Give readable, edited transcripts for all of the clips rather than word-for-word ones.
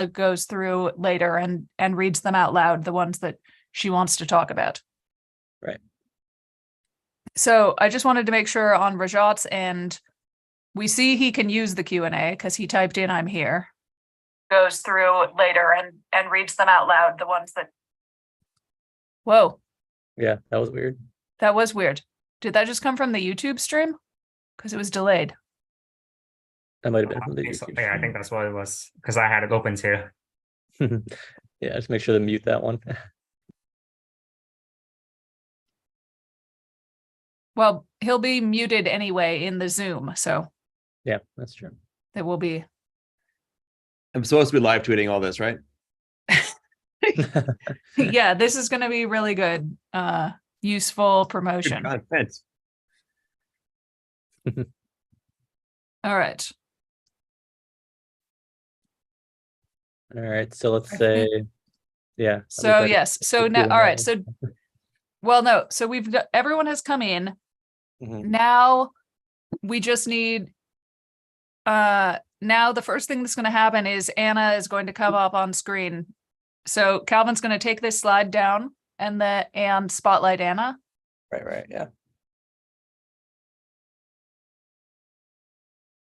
goes through later and reads them out loud, the ones that she wants to talk about. Right. So I just wanted to make sure on Rajat's end, we see he can use the Q&A because he typed in, "I'm here." Goes through later and reads them out loud, the ones that. Whoa, Yeah, that was weird. that was weird. Did that just come from the YouTube stream? Because it was delayed. That might have been from the I think so. YouTube Yeah, I think that's what it was because I had it open too. stream. Yeah, just make sure to mute that one. Well, he'll be muted anyway in the Zoom, so Yeah, that's true. it will be. I'm supposed to be live tweeting all this, right? Yeah, this is going to be really good. Useful Good promotion. content. All right. All right, so let's I say, think- yeah. So yes, so now, all right, Q&A. so, well, no, so we've got, everyone has come in. Mhm. Now we just need, now the first thing that's going to happen is Anna is going to come up on screen. So Calvin's going to take this slide down and spotlight Anna. Right, yeah.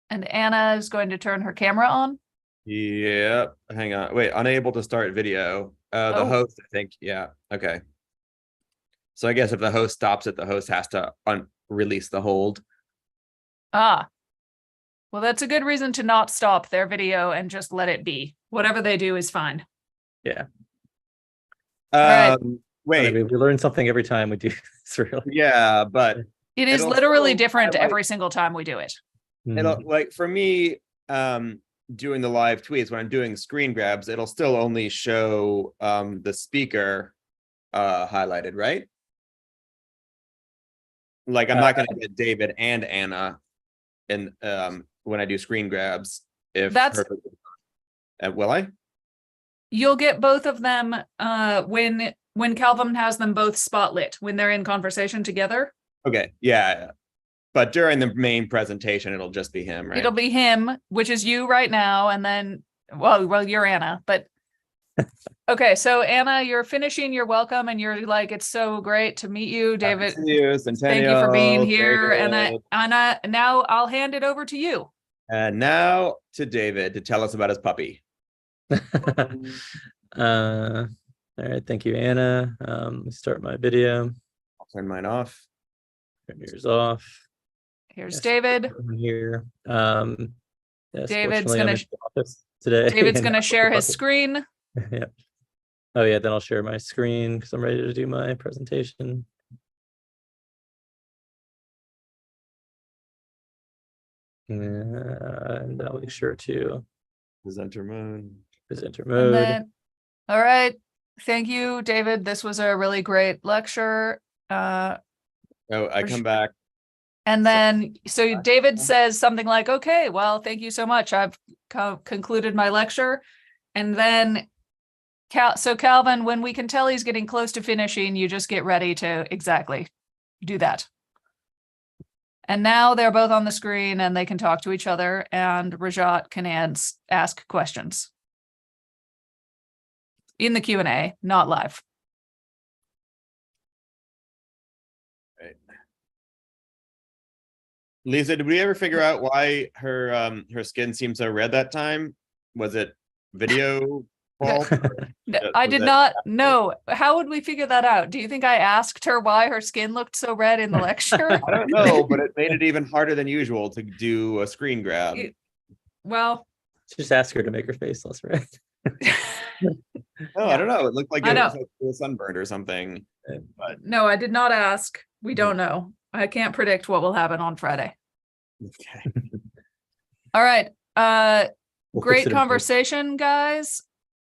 And Anna is going to turn her camera on. Yep. Hang on. Wait, unable to start video. The Oh. host, I think. Yeah. Okay. So I guess if the host stops it, the host has to release the hold. Ah. Well, that's a good reason to not stop their video and just let it be. Whatever they do is fine. Yeah. right. Wait. We learn something every time we do this, really. Yeah, but It is It'll literally still different highlight- every single time we do it. it'll like for me, doing the live tweets when I'm doing screen grabs, it'll still only show the speaker highlighted, right? Like I'm not gonna get David and Anna in when I do screen grabs. If That's- will I? You'll get both of them when Calvin has them both spotlit when they're in conversation together. Okay, yeah. But during the main presentation, it'll just be him, right? It'll be him, which is you right now, and then well, you're Anna, but okay. So Anna, you're finishing your welcome, and you're like, "It's so great to meet you, David. Happy to see you, Thank you for being Centennial, here." And David. Anna, now I'll hand it over to you. And now to David to tell us about his puppy. All right, thank you, Anna. Let me start my video. I'll turn mine off. Turn yours off. Here's Yes, David. I'm here. Yes, David's fortunately, I'm gonna in the office today. David's and going to not share with the his puppy. screen. Yeah. Oh yeah, then I'll share my screen because I'm ready to do my presentation. And I'll make sure to Presenter mode. presenter And mode. then, all right. Thank you, David. This was a really great lecture. Oh, I For come sure. back. And then, so Back. David says something like, "Okay, well, thank you so much. I've concluded my lecture." And then, so Calvin, when we can tell he's getting close to finishing, you just get ready to exactly do that. And now they're both on the screen and they can talk to each other, and Rajat can ask questions in the Q&A, not live. Lisa, did we ever figure out why her skin seemed so red that time? Was it video fault? I Was did that- not know. How would we figure that out? Do you think I asked her why her skin looked so red in the lecture? I don't know, but it made it even harder than usual to do a screen grab. Well, Just ask her to make her face less red. Oh, I don't know. It looked like I it know. was like sunburned or something. But no, I did not ask. We don't know. I can't predict what will happen on Friday. okay. All right. We'll fix Great it in post. conversation, guys.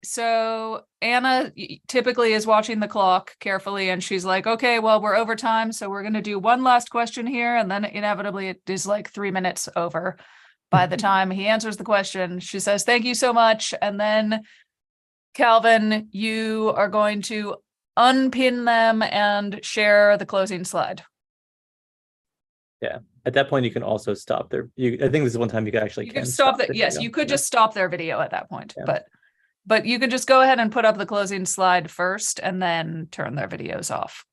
So Anna typically is watching the clock carefully, and she's like, "Okay, well, we're over time, so we're going to do one last question here." And then inevitably it is like 3 minutes over by the time he answers the question. She says, "Thank you so much." And then Calvin, you are going to unpin them and share the closing slide. At that point, you can also stop their. I think this is one time you can actually You can stop that. Yes, you could just stop their video at that point, Yeah. but But you can just go ahead and put up the closing slide first and then turn their videos off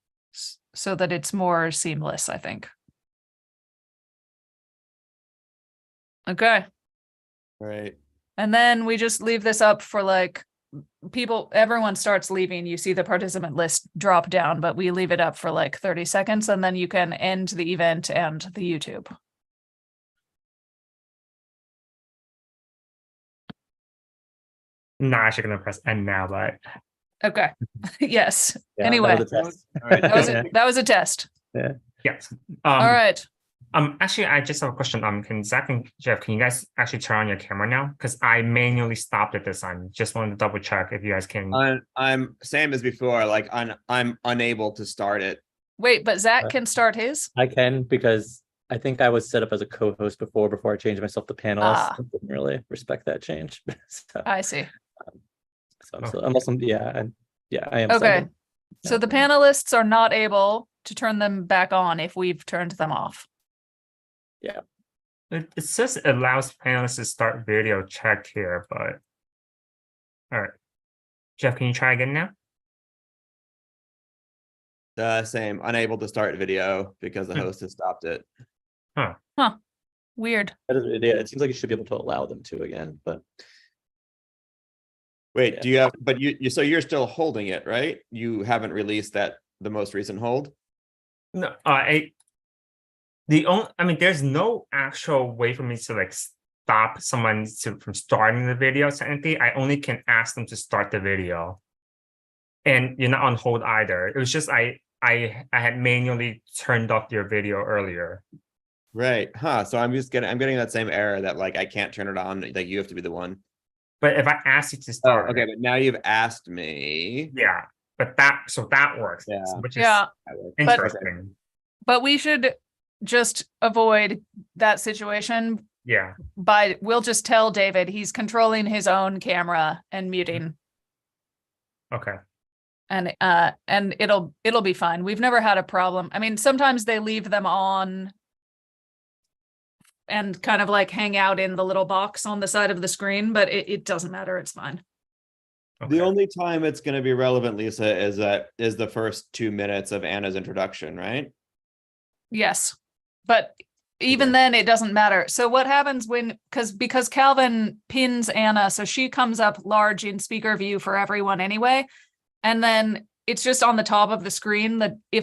so that it's more seamless, I think. Okay. Right. And then we just leave this up for like everyone starts leaving. You see the participant list drop down, but we leave it up for like 30 seconds and then you can end the event and the YouTube. Not actually gonna press end now, but Okay. Yes. Yeah, Anyway, that was a test. All right. that was a test. yes. All right. Actually, I just have a question. Can Zach and Jeff, can you guys actually turn on your camera now? Because I manually stopped it this time. Just wanted to double check if you guys can. I'm same as before. Like I'm unable to start it. Wait, but Zach can start his? I can because I think I was set up as a co-host before I changed myself to panelist. Ah. I didn't really respect that change. So, I see. I'm also, I am. Okay. signed in. So the panelists are not able to turn them back on if we've turned them off. It says it allows panelists to start video check here, but all right. Jeff, can you try again now? Same. Unable to start video because the host has stopped it. Weird. It seems like you should be able to allow them to again, but Wait, Yeah. do you have? But so you're still holding it, right? You haven't released the most recent hold. No, there's no actual way for me to like stop someone from starting the video. Technically, I only can ask them to start the video, and you're not on hold either. It was just I had manually turned off your video earlier. Right. Huh. So I'm getting that same error that like I can't turn it on. Like you have to be the one. But if I ask you to Oh, start, okay. But now you've asked me. yeah, but that works. Yeah. Which is Yeah. That works. interesting. But we should just avoid that situation Yeah. we'll just tell David he's controlling his own camera and muting, Okay. and it'll be fine. We've never had a problem. I mean, sometimes they leave them on and kind of like hang out in the little box on the side of the screen, but it doesn't matter. It's fine. Okay. The only time it's going to be relevant, Lisa, is the first 2 minutes of Anna's introduction, right? Yes. But even Okay. then it doesn't matter. So what happens because Calvin pins Anna, so she comes up large in speaker view for everyone anyway. And then it's just on the top of the screen that if they